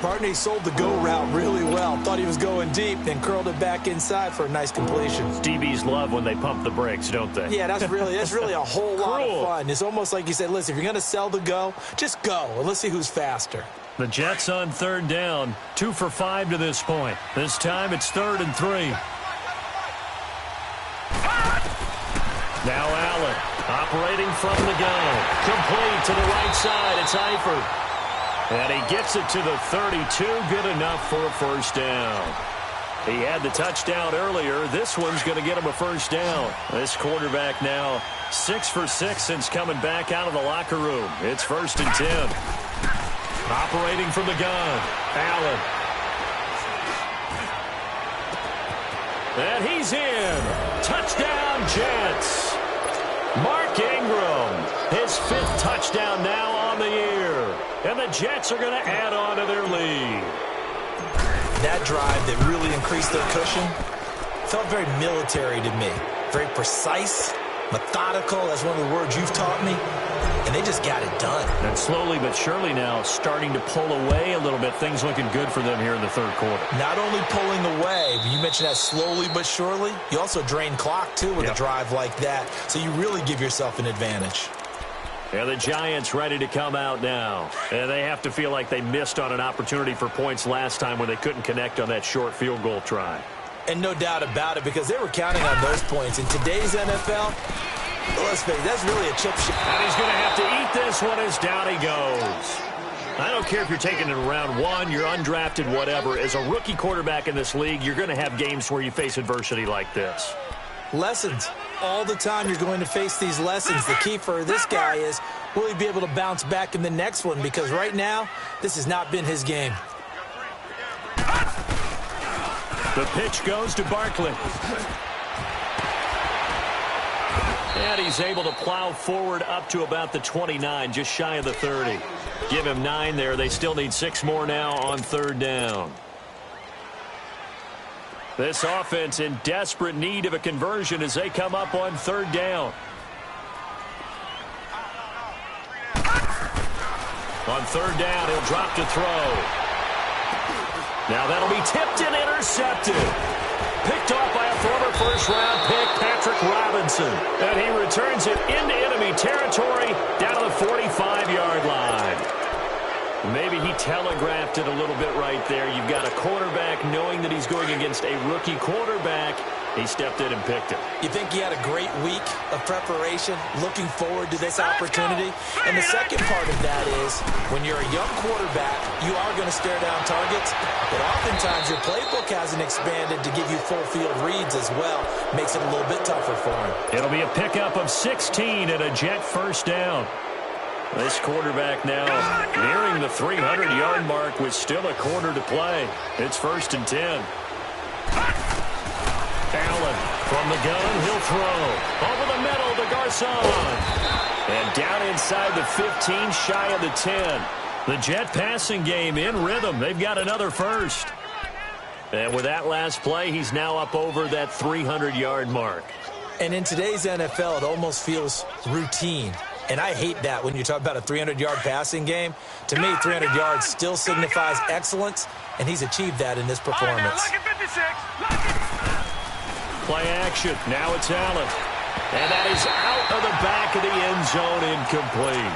C: Barney sold the go route really well. Thought he was going deep, then curled it back inside for a nice completion.
B: DBs love when they pump the brakes, don't they?
C: Yeah, that's really a whole lot of fun. It's almost like you said, listen, if you're going to sell the go, just go, and let's see who's faster.
B: The Jets on third down, 2 for 5 to this point. This time it's 3rd and 3. Now Allen, operating from the gun. Complete to the right side. It's Eifert. And he gets it to the 32. Good enough for a first down. He had the touchdown earlier. This one's going to get him a first down. This quarterback now 6 for 6 since coming back out of the locker room. It's 1st and 10. Operating from the gun, Allen. And he's in. Touchdown, Jets. Mark Ingram, his 5th touchdown now on the year. And the Jets are going to add on to their lead.
C: That drive that really increased their cushion felt very military to me. Very precise, methodical. That's one of the words you've taught me. And they just got it done.
B: And slowly but surely now starting to pull away a little bit. Things looking good for them here in the 3rd quarter.
C: Not only pulling away, but you mentioned that slowly but surely. You also drain clock, too, with a drive like that. So you really give yourself an advantage.
B: And the Giants ready to come out now. And they have to feel like they missed on an opportunity for points last time when they couldn't connect on that short field goal try.
C: And no doubt about it, because they were counting on those points. In today's NFL, let's face it, that's really a chip shot.
B: And he's going to have to eat this one as down he goes. I don't care if you're taking it in round 1, you're undrafted, whatever. As a rookie quarterback in this league, you're going to have games where you face adversity like this.
C: Lessons. All the time you're going to face these lessons. The key for this guy is, will he be able to bounce back in the next one? Because right now, this has not been his game.
B: The pitch goes to Barkley. And he's able to plow forward up to about the 29, just shy of the 30. Give him 9 there. They still need 6 more now on 3rd down. This offense in desperate need of a conversion as they come up on 3rd down. On 3rd down, he'll drop to throw. Now that'll be tipped and intercepted. Picked off by a former first-round pick, Patrick Robinson. And he returns it into enemy territory down to the 45-yard line. Maybe he telegraphed it a little bit right there. You've got a quarterback knowing that he's going against a rookie quarterback. He stepped in and picked it.
C: You think he had a great week of preparation, looking forward to this opportunity? And the second part of that is, when you're a young quarterback, you are going to stare down targets, but oftentimes your playbook hasn't expanded to give you full field reads as well. Makes it a little bit tougher for him.
B: It'll be a pickup of 16 and a Jet first down. This quarterback now nearing the 300-yard mark with still a quarter to play. It's 1st and 10. Allen from the gun, he'll throw. Over the middle to Garcon. And down inside the 15, shy of the 10. The Jet passing game in rhythm. They've got another first. And with that last play, he's now up over that 300-yard mark.
C: And in today's NFL, it almost feels routine. And I hate that when you talk about a 300-yard passing game. To me, 300 yards still signifies excellence, and he's achieved that in this performance.
B: Play action. Now it's Allen. And that is out of the back of the end zone, incomplete.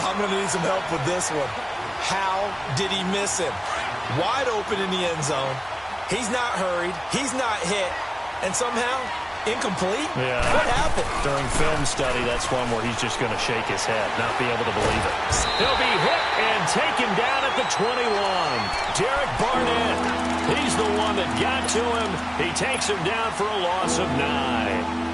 C: I'm going to need some help with this one. How did he miss him? Wide open in the end zone. He's not hurried. He's not hit. And somehow, incomplete?
B: Yeah.
C: What happened?
B: During film study, that's one where he's just going to shake his head, not be able to believe it. He'll be hit and taken down at the 21. Derek Barnett. He's the one that got to him. He takes him down for a loss of 9.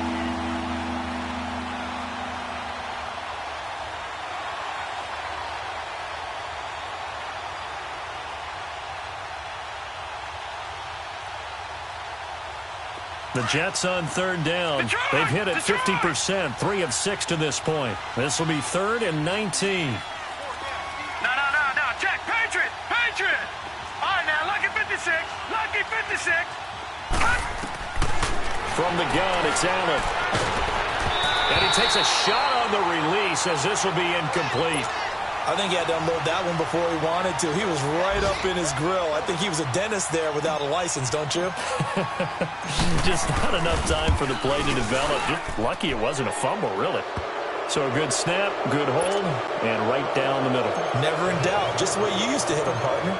B: The Jets on 3rd down. They've hit it 50%, 3 of 6 to this point. This will be 3rd and 19.
D: No. Check. Patriot. All right, now, lucky 56. Lucky 56.
B: From the gun, it's Allen. And he takes a shot on the release as this will be incomplete.
C: I think he had to unload that one before he wanted to. He was right up in his grill. I think he was a dentist there without a license, don't you?
B: Just not enough time for the play to develop. Just lucky it wasn't a fumble, really. So a good snap, good hold, and right down the middle.
C: Never in doubt. Just the way you used to hit them, partner.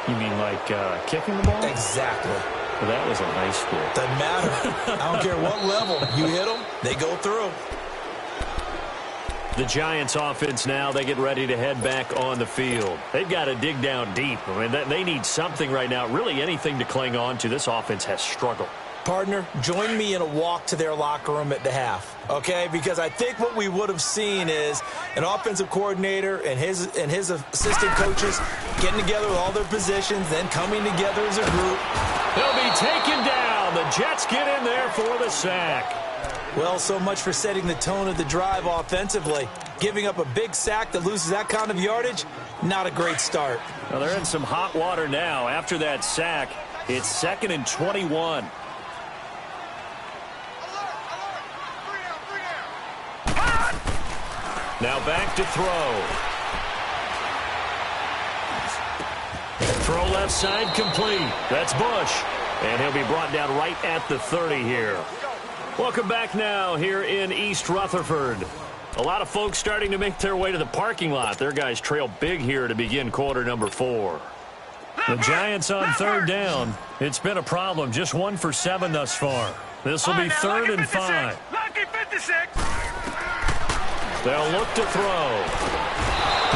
B: You mean like kicking the ball?
C: Exactly.
B: Well, that was in high school.
C: Doesn't matter. I don't care what level. You hit them, they go through.
B: The Giants offense now, they get ready to head back on the field. They've got to dig down deep. I mean, they need something right now, really anything to cling on to. This offense has struggled.
C: Partner, join me in a walk to their locker room at the half, okay? Because I think what we would have seen is an offensive coordinator and his assistant coaches getting together with all their positions, then coming together as a group.
B: He'll be taken down. The Jets get in there for the sack.
C: Well, so much for setting the tone of the drive offensively. Giving up a big sack that loses that kind of yardage, not a great start.
B: Well, they're in some hot water now. After that sack, it's 2nd and 21. Now back to throw. Throw left side complete. That's Bush. And he'll be brought down right at the 30 here. Welcome back now here in East Rutherford. A lot of folks starting to make their way to the parking lot. Their guys trail big here to begin quarter number 4. The Giants on 3rd down. It's been a problem. Just 1 for 7 thus far. This will be 3rd and 5.
D: Lucky 56.
B: They'll look to throw.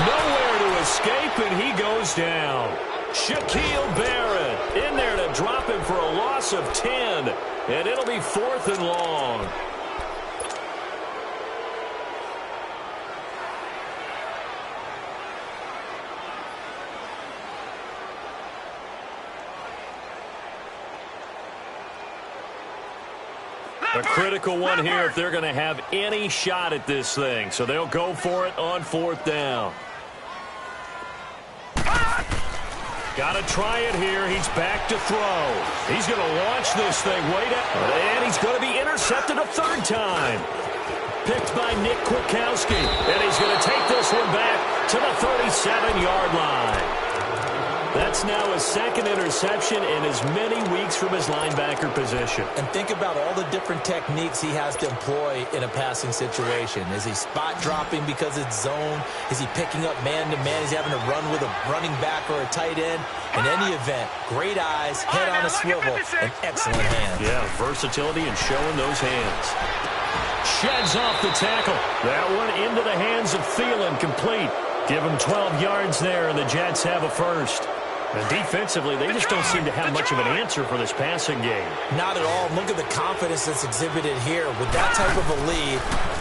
B: Nowhere to escape, and he goes down. Shaquille Barrett in there to drop him for a loss of 10, and it'll be 4th and long. A critical one here if they're going to have any shot at this thing. So they'll go for it on 4th down. Got to try it here. He's back to throw. He's going to launch this thing way down. And he's going to be intercepted a 3rd time. Picked by Nick Kwiatkowski. And he's going to take this one back to the 37-yard line. That's now his 2nd interception in as many weeks from his linebacker position.
C: And think about all the different techniques he has to employ in a passing situation. Is he spot dropping because it's zone? Is he picking up man-to-man? Is he having to run with a running back or a tight end? In any event, great eyes, head on a swivel, and excellent hands.
B: Yeah, versatility and showing those hands. Sheds off the tackle. That one into the hands of Thielen, complete. Give him 12 yards there, and the Jets have a first. And defensively, they just don't seem to have much of an answer for this passing game.
C: Not at all. Look at the confidence that's exhibited here. With that type of a lead,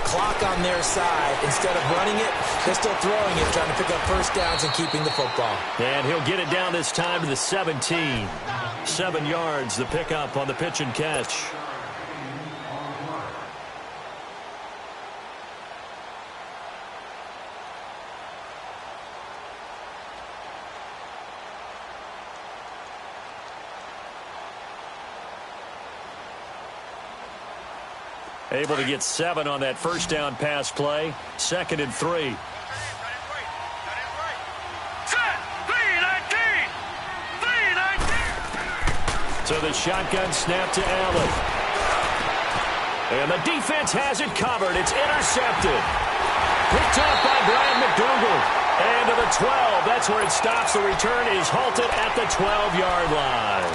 C: clock on their side, instead of running it, they're still throwing it, trying to pick up first downs and keeping the football.
B: And he'll get it down this time to the 17. 7 yards, the pickup on the pitch and catch. Able to get 7 on that first down pass play. 2nd and 3.
D: Set. 3-19. 3-19.
B: So the shotgun snap to Allen. And the defense has it covered. It's intercepted. Picked off by Brian McDougal. And to the 12. That's where it stops. The return is halted at the 12-yard line.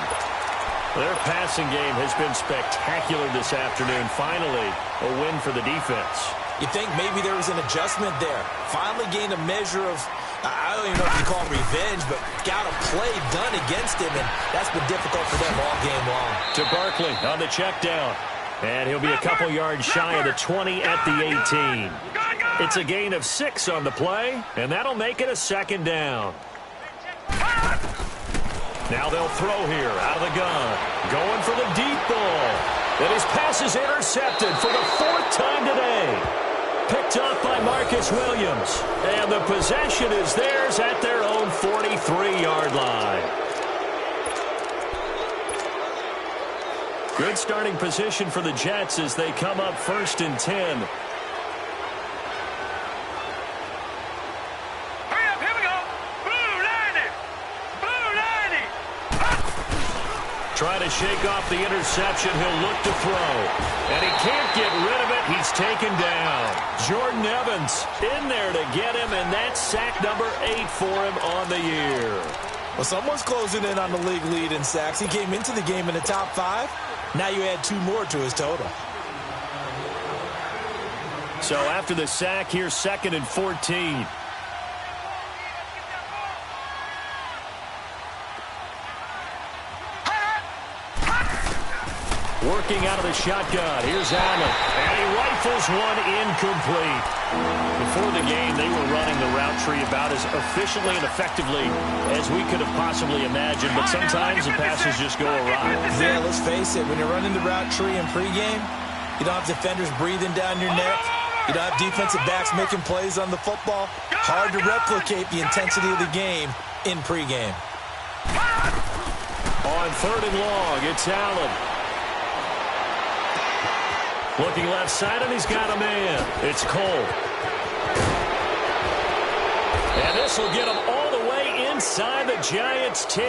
B: Their passing game has been spectacular this afternoon. Finally, a win for the defense.
C: You think maybe there was an adjustment there. Finally gained a measure of, I don't even know if you call it revenge, but got a play done against him, and that's been difficult for them all game long.
B: To Barkley on the check down. And he'll be a couple yards shy of the 20 at the 18. It's a gain of 6 on the play, and that'll make it a 2nd down. Now they'll throw here out of the gun. Going for the deep ball. And his pass is intercepted for the 4th time today. Picked up by Marcus Williams. And the possession is theirs at their own 43-yard line. Good starting position for the Jets as they come up 1st and 10. Trying to shake off the interception. He'll look to throw. And he can't get rid of it. He's taken down. Jordan Evans in there to get him, and that's sack number 8 for him on the year.
C: Well, someone's closing in on the league lead in sacks. He came into the game in the top 5. Now you add 2 more to his total.
B: So after the sack, here's 2nd and 14. Working out of the shotgun. Here's Allen. And he rifles one incomplete. Before the game, they were running the route tree about as efficiently and effectively as we could have possibly imagined, but sometimes the passes just go awry.
C: Yeah, let's face it. When you're running the route tree in pregame, you don't have defenders breathing down your neck. You don't have defensive backs making plays on the football. Hard to replicate the intensity of the game in pregame.
B: On 3rd and long, it's Allen. Looking left side, and he's got a man. It's Cole. And this will get him all the way inside the Giants' 10.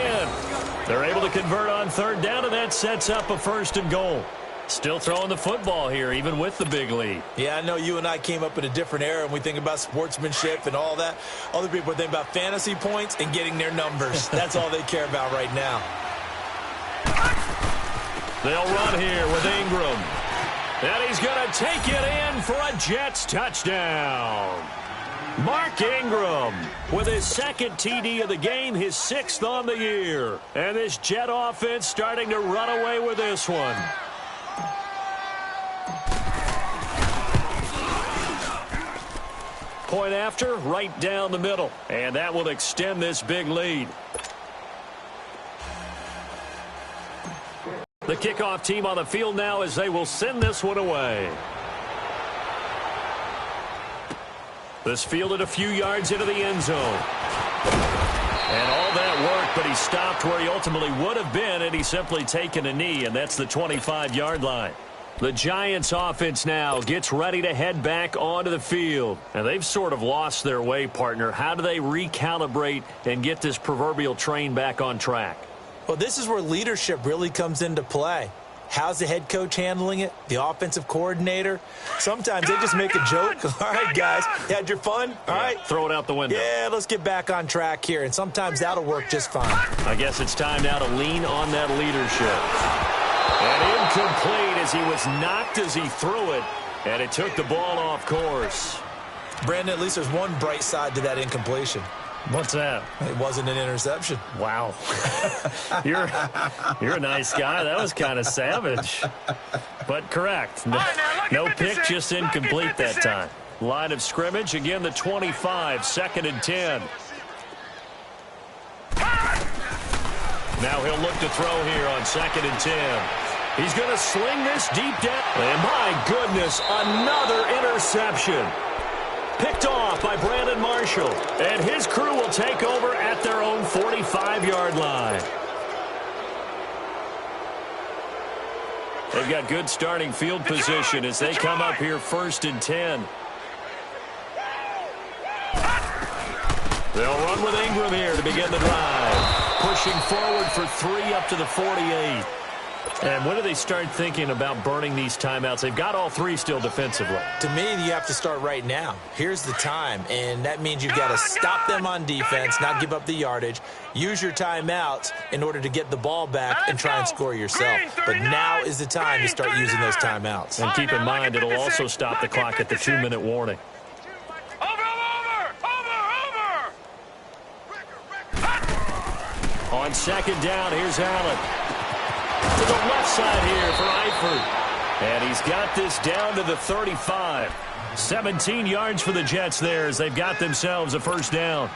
B: They're able to convert on 3rd down, and that sets up a 1st and goal. Still throwing the football here, even with the big lead.
C: Yeah, I know you and I came up in a different era, and we think about sportsmanship and all that. Other people think about fantasy points and getting their numbers. That's all they care about right now.
B: They'll run here with Ingram. And he's going to take it in for a Jets touchdown. Mark Ingram with his 2nd TD of the game, his 6th on the year. And this Jet offense starting to run away with this one. Point after, right down the middle. And that will extend this big lead. The kickoff team on the field now as they will send this one away. This fielded a few yards into the end zone. And all that work, but he stopped where he ultimately would have been, and he's simply taken a knee, and that's the 25-yard line. The Giants offense now gets ready to head back onto the field. And they've sort of lost their way, partner. How do they recalibrate and get this proverbial train back on track?
C: Well, this is where leadership really comes into play. How's the head coach handling it? The offensive coordinator? Sometimes they just make a joke. All right, guys, you had your fun? All right.
B: Throw it out the window.
C: Yeah, let's get back on track here. And sometimes that'll work just fine.
B: I guess it's time now to lean on that leadership. And incomplete as he was knocked as he threw it. And it took the ball off course.
C: Brandon, at least there's one bright side to that incompletion.
B: What's that?
C: It wasn't an interception.
B: Wow. You're a nice guy. That was kind of savage. But correct. No pick, just incomplete that time. Line of scrimmage, again the 25, 2nd and 10. Now he'll look to throw here on 2nd and 10. He's going to sling this deep down. And my goodness, another interception. Picked off by Brandon Marshall. And his crew will take over at their own 45-yard line. They've got good starting field position as they come up here 1st and 10. They'll run with Ingram here to begin the drive. Pushing forward for 3 up to the 48. And when do they start thinking about burning these timeouts? They've got all 3 still defensively.
C: To me, you have to start right now. Here's the time, and that means you've got to stop them on defense, not give up the yardage, use your timeouts in order to get the ball back and try and score yourself. But now is the time to start using those timeouts.
B: And keep in mind, it'll also stop the clock at the 2-minute warning. On 2nd down, here's Allen. To the left side here for Eifert. And he's got this down to the 35. 17 yards for the Jets there as they've got themselves a 1st down.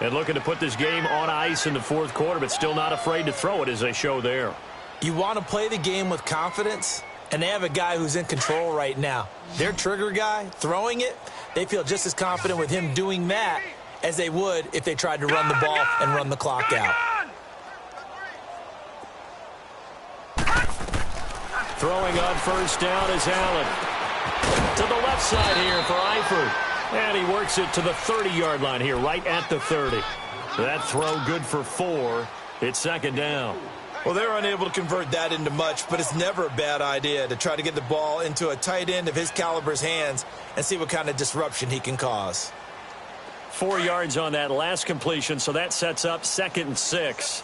B: And looking to put this game on ice in the 4th quarter, but still not afraid to throw it as they show there.
C: You want to play the game with confidence, and they have a guy who's in control right now. Their trigger guy, throwing it, they feel just as confident with him doing that as they would if they tried to run the ball and run the clock out.
B: Throwing on 1st down is Allen. To the left side here for Eifert. And he works it to the 30-yard line here, right at the 30. That throw good for 4. It's 2nd down.
C: Well, they're unable to convert that into much, but it's never a bad idea to try to get the ball into a tight end of his caliber's hands and see what kind of disruption he can cause.
B: 4 yards on that last completion, so that sets up 2nd and 6.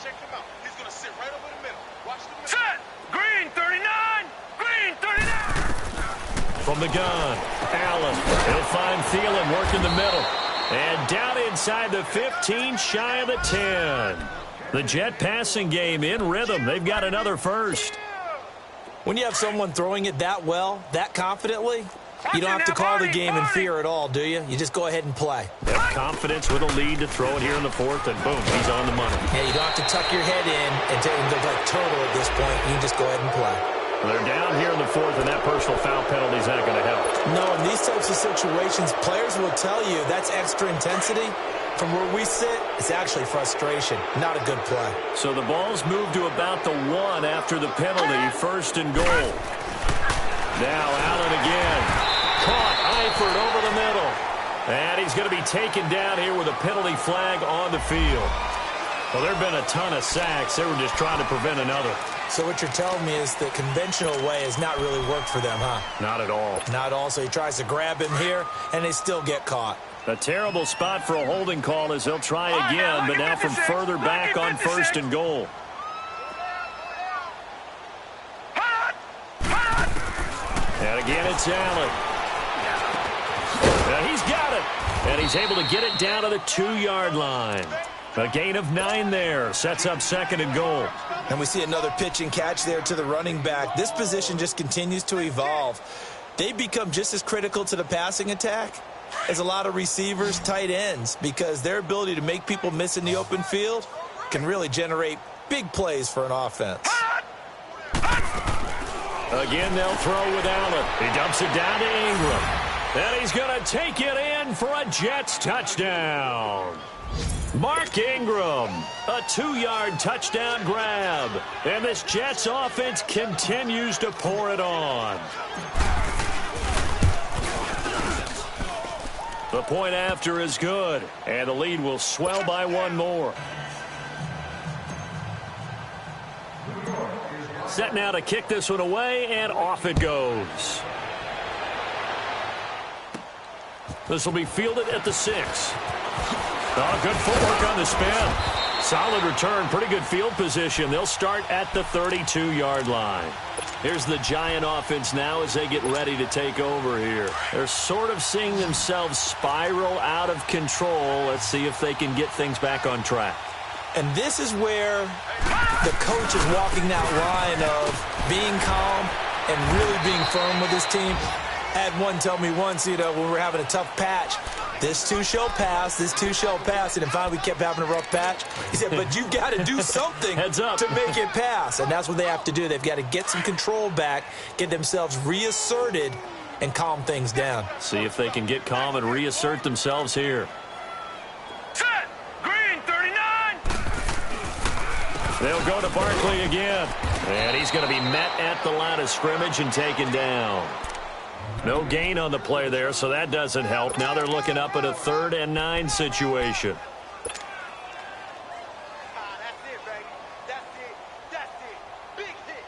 D: Check him out. He's going to sit right over the middle. Watch the middle. Set! Green 39! Green 39!
B: From the gun, Allen. He'll find Thielen working the middle. And down inside the 15, shy of the 10. The Jet passing game in rhythm. They've got another first.
C: When you have someone throwing it that well, that confidently, you don't have to call the game in fear at all, do you? You just go ahead and play.
B: Have confidence with a lead to throw it here in the 4th, and boom, he's on the money.
C: Yeah, you don't have to tuck your head in and look like turtle at this point. You can just go ahead and play.
B: They're down here in the 4th, and that personal foul penalty is not going to help.
C: No, in these types of situations, players will tell you that's extra intensity. From where we sit, it's actually frustration. Not a good play.
B: So the ball's moved to about the 1 after the penalty. 1st and goal. Now Allen again. Caught Eifert over the middle. And he's going to be taken down here with a penalty flag on the field. Well, there have been a ton of sacks. They were just trying to prevent another.
C: So what you're telling me is the conventional way has not really worked for them, huh?
B: Not at all.
C: Not at all. So he tries to grab him here, and they still get caught.
B: A terrible spot for a holding call as they'll try again, but now from further back on 1st and goal. And again, it's Allen. Now he's got it. And he's able to get it down to the 2-yard line. A gain of 9 there. Sets up 2nd and goal.
C: And we see another pitch and catch there to the running back. This position just continues to evolve. They become just as critical to the passing attack as a lot of receivers, tight ends, because their ability to make people miss in the open field can really generate big plays for an offense.
B: Again, they'll throw with Allen. He dumps it down to Ingram. And he's going to take it in for a Jets touchdown. Mark Ingram, a 2-yard touchdown grab. And this Jets offense continues to pour it on. The point after is good, and the lead will swell by 1 more. Set now to kick this one away, and off it goes. This will be fielded at the 6. Oh, good footwork on the spin. Solid return, pretty good field position. They'll start at the 32-yard line. Here's the Giant offense now as they get ready to take over here. They're sort of seeing themselves spiral out of control. Let's see if they can get things back on track.
C: And this is where the coach is walking that line of being calm and really being firm with his team. I had one tell me once, when we were having a tough patch, this too shall pass, this too shall pass. And then finally we kept having a rough patch. He said, but you've got to do something
B: Heads up.
C: to make it pass. And that's what they have to do. They've got to get some control back, get themselves reasserted, and calm things down.
B: See if they can get calm and reassert themselves here.
D: Set! Green 39!
B: They'll go to Barkley again. And he's going to be met at the line of scrimmage and taken down. No gain on the play there, so that doesn't help. Now they're looking up at a 3rd and 9 situation.
D: That's it, baby. That's it. That's it. Big hit.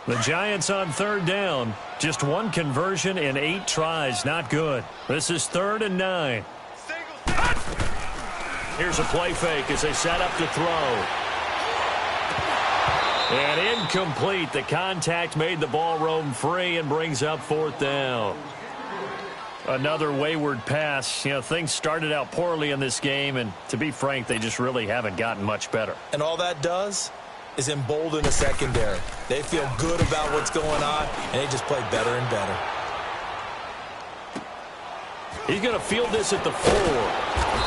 B: The Giants on 3rd down. Just 1 conversion in 8 tries. Not good. This is 3rd and 9. Here's a play fake as they set up to throw. And incomplete. The contact made the ball roam free and brings up 4th down. Another wayward pass. Things started out poorly in this game, and to be frank, they just really haven't gotten much better.
C: And all that does is embolden a secondary. They feel good about what's going on, and they just play better and better.
B: He's going to field this at the 4.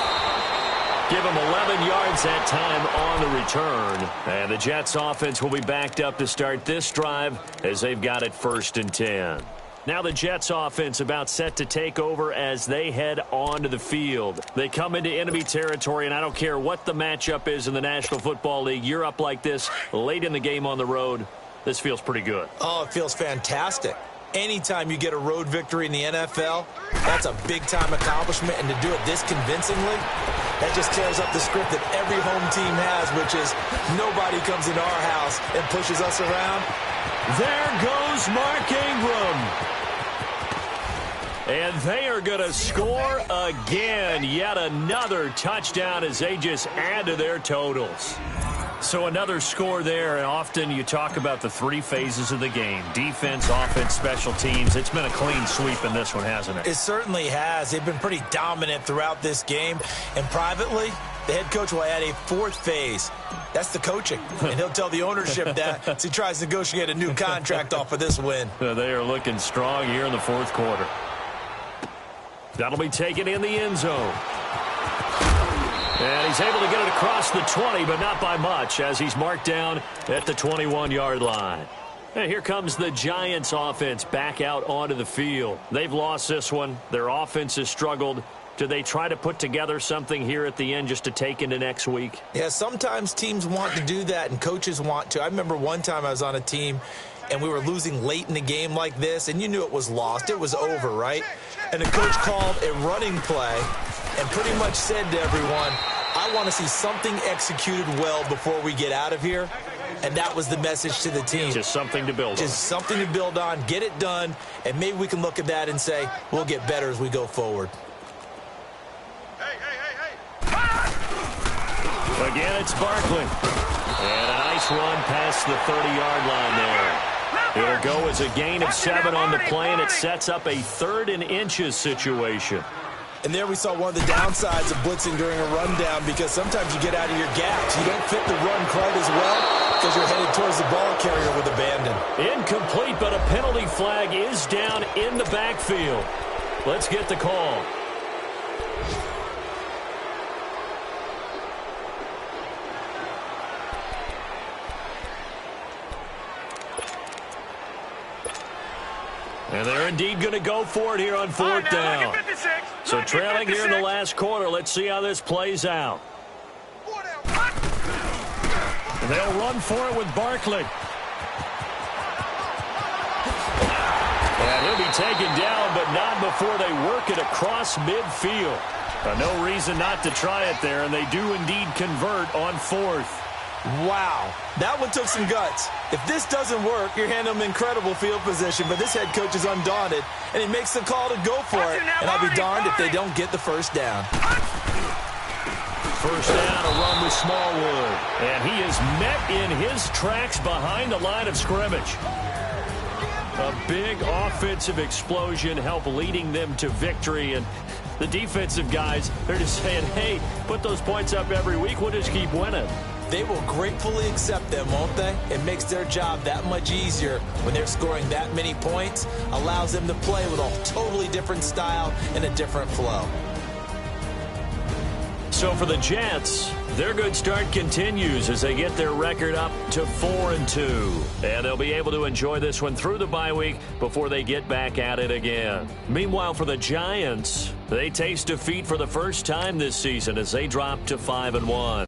B: Give him 11 yards that time on the return. And the Jets offense will be backed up to start this drive as they've got it 1st and 10. Now the Jets offense about set to take over as they head onto the field. They come into enemy territory, and I don't care what the matchup is in the National Football League. You're up like this late in the game on the road. This feels pretty good.
C: Oh, it feels fantastic. Anytime you get a road victory in the NFL, that's a big-time accomplishment, and to do it this convincingly, That just tears up the script that every home team has, which is nobody comes into our house and pushes us around.
B: There goes Mark Ingram. And they are going to score again. Yet another touchdown as they just add to their totals. So another score there, and often you talk about the three phases of the game. Defense, offense, special teams. It's been a clean sweep in this one, hasn't it?
C: It certainly has. They've been pretty dominant throughout this game. And privately, the head coach will add a fourth phase. That's the coaching. And he'll tell the ownership that as he tries to negotiate a new contract off of this win.
B: They are looking strong here in the fourth quarter. That'll be taken in the end zone. And he's able to get it across the 20, but not by much, as he's marked down at the 21-yard line. And here comes the Giants offense back out onto the field. They've lost this one. Their offense has struggled. Do they try to put together something here at the end just to take into next week?
C: Yeah, sometimes teams want to do that and coaches want to. I remember one time I was on a team and we were losing late in the game like this, and you knew it was lost. It was over, right? And the coach called a running play and pretty much said to everyone, I want to see something executed well before we get out of here. And that was the message to the team.
B: Just something to build on.
C: Just something to build on, get it done, and maybe we can look at that and say, we'll get better as we go forward.
B: Again, it's Barkley. And a nice run past the 30-yard line there. It'll go as a gain of 7 on the play, and it sets up a 3rd and inches situation.
C: And there we saw one of the downsides of blitzing during a rundown, because sometimes you get out of your gaps. You don't fit the run quite as well because you're headed towards the ball carrier with abandon.
B: Incomplete, but a penalty flag is down in the backfield. Let's get the call. And they're indeed going to go for it here on 4th down. So trailing here in the last quarter. Let's see how this plays out. And they'll run for it with Barkley. And he'll be taken down, but not before they work it across midfield. No reason not to try it there, and they do indeed convert on 4th.
C: Wow, that one took some guts. If this doesn't work, you're handing them incredible field position, but this head coach is undaunted, and he makes the call to go for it, and I'll be darned if they don't get the first down.
B: First down, a run with Smallwood, and he is met in his tracks behind the line of scrimmage. A big offensive explosion helped leading them to victory, and the defensive guys, they're just saying, hey, put those points up every week, we'll just keep winning.
C: They will gratefully accept them, won't they? It makes their job that much easier when they're scoring that many points, allows them to play with a totally different style and a different flow.
B: So for the Jets, their good start continues as they get their record up to 4-2. And they'll be able to enjoy this one through the bye week before they get back at it again. Meanwhile, for the Giants, they taste defeat for the first time this season as they drop to 5-1.